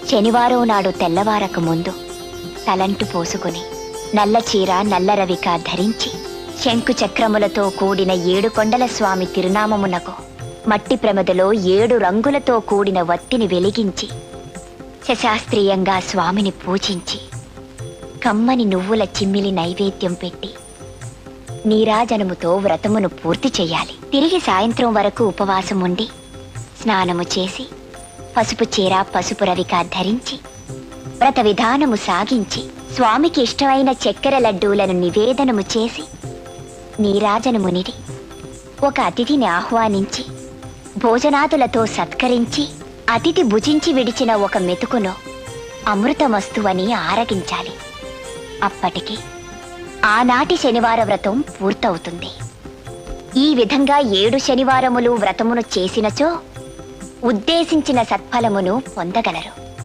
శనివారం నాడు తెల్లవారక ముందు తలంటు పోసుకుని నల్ల చీర నల్ల రవిక ధరించి శంకు చక్రములతో కూడిన 7 కొండల స్వామి తిరునామమునకు మట్టి ప్రమదలో 7 రంగులతో కూడిన వత్తిని వెలిగించి శశాస్త్రీయంగా స్వామిని పూజించి కమ్మని నువ్వుల చిమ్మిలి నైవేద్యం పెట్టి నీరాజనముతో వ్రతమును పూర్తి చెయ్యాలి. తిరిగి సాయంత్రం వరకు ఉపవాసం ఉండి స్నానము చేసి పసుపు చీర పసుపు రవిక ధరించి వ్రత విధానము సాగించి స్వామికి ఇష్టమైన చక్కెర లడ్డూలను నివేదనము చేసి నీరాజనమునిడి ఒక అతిథిని ఆహ్వానించి భోజనాదులతో సత్కరించి అతిథి భుజించి విడిచిన ఒక మెతుకును అమృతమస్తువని ఆరగించాలి. అప్పటికి ఆనాటి శనివార వ్రతం పూర్తవుతుంది. ఈ విధంగా 7 శనివారములు వ్రతమును చేసినచో ఉద్దేశించిన సత్ఫలమును పొందగలరు.